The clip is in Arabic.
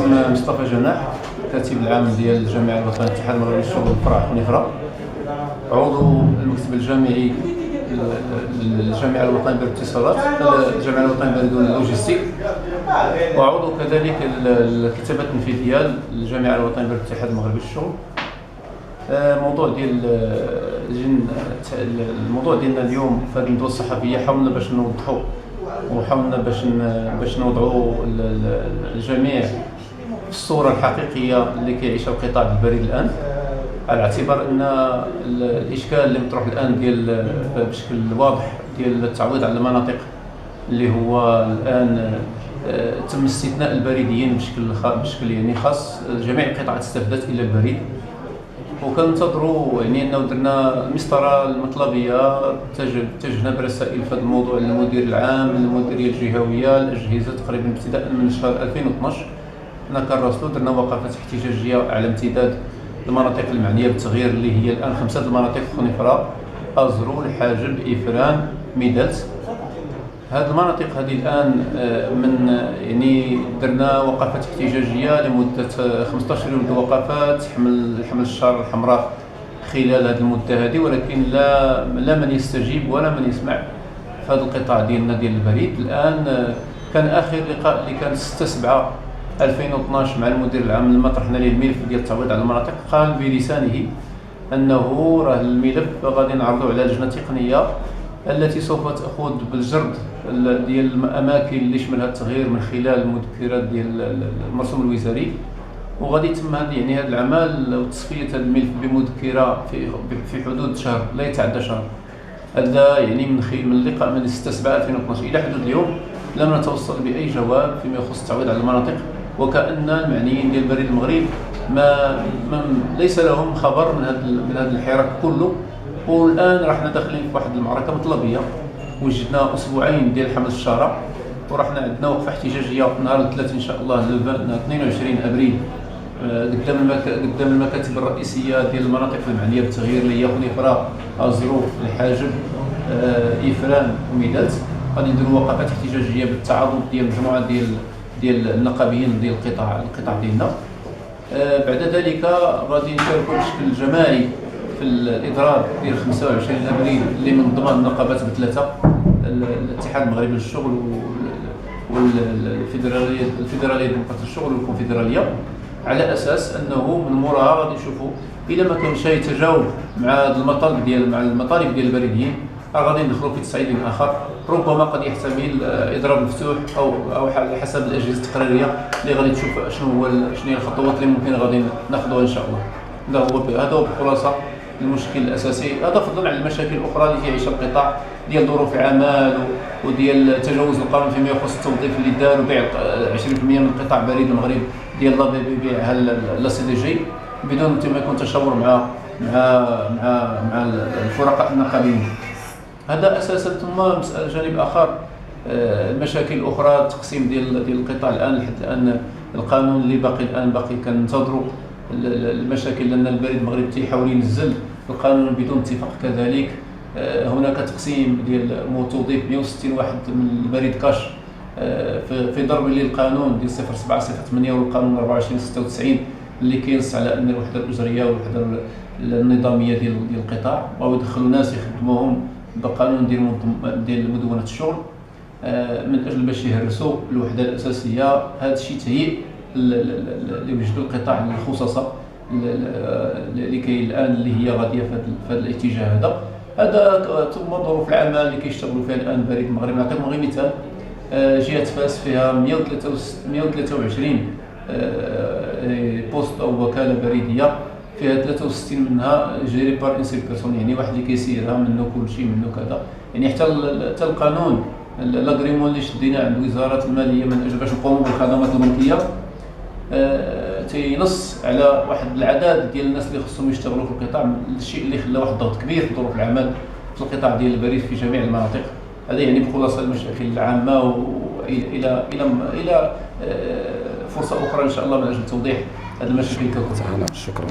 اسم مصطفى جناح، كاتب العام ديال الجامعة الوطنية الاتحاد المغربي للشغل فرع خنيفرة، عضو المكتب الجامعي للجامعة الوطنية للاتصالات، الجامعة الوطنية للوجستيك، وعضو كذلك الكتابة التنفيذية للجامعة الوطنية للاتحاد المغربي للشغل. الموضوع ديالنا اليوم في هذه الندوة الصحفية حاولنا باش نوضحوا وحاولنا باش نوضعوا الجميع في الصورة الحقيقية اللي كيعيشها القطاع البريد الآن، على اعتبار ان الاشكال اللي مطروح الان ديال بشكل واضح ديال التعويض على المناطق اللي هو الان تم استثناء البريديين بشكل يعني خاص. جميع القطاعات استفادت الى البريد، وكننتظروا يعني انه درنا المسطره المطلبيه، اتجهنا برسائل في هذا الموضوع للمدير العام، للمديريه الجهويه، الاجهزه، تقريبا ابتداء من شهر 2012 حنا كنراسلوا، درنا وقفات احتجاجيه على امتداد المناطق المعنيه بالتغيير اللي هي الان 5 المناطق: خنيفره، ازرو، الحاجب، افران، ميدالت. هذه المناطق هذه الان من يعني درنا وقفات احتجاجيه لمده 15 يوم، وقفات حمل الشاره الحمراء خلال هذه المده هذه، ولكن لا من يستجيب ولا من يسمع في هذا القطاع ديالنا ديال البريد. الان كان اخر لقاء اللي كان 6/7/2012 مع المدير العام لما طرحنا ليه الملف ديال التعويض على المناطق، قال بلسانه انه راه الملف غادي نعرضوا على لجنه تقنيه التي سوف تاخذ بالجرد ديال الاماكن اللي شملها التغيير من خلال المذكرات ديال المرسوم الوزاري، وغادي يتم هذا العمل وتصفيه هذا الملف بمذكره في حدود شهر، لا يتعدى شهر. هذا يعني من اللقاء من 6/7/2012 الى حدود اليوم لم نتوصل باي جواب فيما يخص التعويض على المناطق، وكأن المعنيين ديال بريد المغرب ليس لهم خبر من هذا الحراك كله. والان راحنا داخلين في واحد المعركه مطلبيه، وجدنا اسبوعين ديال حمل الشاره، ورحنا عندنا وقفه احتجاجيه نهار الثلاث ان شاء الله 22 ابريل قدام المكاتب الرئيسيه ديال المناطق المعنيه بالتغيير اللي هي خنيفره، ازرو، الحاجب، افران وميدالت. غادي نديروا وقفات احتجاجيه بالتعاضد ديال مجموعه ديال النقابيين ديال القطاع ديالنا. بعد ذلك غادي نشاركوا بشكل جماعي في الاضراب ديال 25 ابريل اللي من ضمن النقابات بثلاثه: الاتحاد المغربي للشغل والفيدراليه الديمقراطيه للشغل والكونفدراليه، على اساس انه من موراها غادي نشوفوا الا ما كانش اي تجاوب مع المطالب ديال البريديين، غادي ندخلوا في تصعيد اخر ربما قد يحتمل اضراب مفتوح او على حسب الاجهزه التقريريه اللي غادي تشوف شنو هي الخطوات اللي ممكن غادي ناخذوها ان شاء الله. هذا هو بخلاصه المشكل الاساسي، هذا فضلا على المشاكل الاخرى اللي كيعيشها القطاع ديال ظروف العمل وديال تجاوز القانون فيما يخص التوظيف اللي دار وبيع 20% من قطاع بريد المغرب ديال لا بيبيعها لا سي دي جي بدون ما يكون تشاور مع الفرقاء النقابيين. هذا اساسا. ثم جانب اخر المشاكل الاخرى، التقسيم ديال القطاع الان لحد الان القانون اللي باقي كننتظروا المشاكل، لان البريد المغربي تيحاول ينزل القانون بدون اتفاق. كذلك هناك تقسيم ديال توظيف 160 واحد من البريد كاش في ضرب للقانون ديال 07/08 والقانون 24/96 اللي كينص على ان الوحده الاجريه والوحده النظاميه ديال القطاع، بغاو يدخلوا ناس يخدموهم بقانون ديال مدونه الشغل من اجل باش يهرسوا الوحده الاساسيه. هذا الشيء تهيئ لوجدوا القطاع المخصصه اللي كاين الان اللي هي غاديه في هذا الاتجاه هذا. ثم ظروف العمل اللي كيشتغلوا فيها الان بريد المغرب. نعطيكم غير مثال: جهه فاس فيها 123 بوست او وكاله بريديه، فيها 63 منها جيري بار ان سيل بيرسون، يعني واحد اللي كيسيرها منه كل شيء منه كذا. يعني حتى القانون لاغريمون اللي شدينا عند وزاره الماليه من اجل باش نقوموا بالخدمات البنكيه تينص على واحد العدد ديال الناس اللي خصهم يشتغلوا في القطاع، الشيء اللي خلى واحد الضغط كبير في ظروف العمل في القطاع ديال البريد في جميع المناطق. هذا يعني بخلاصه المشاكل العامه، والى فرصه اخرى ان شاء الله من اجل توضيح هذه المشاكل. شكرا.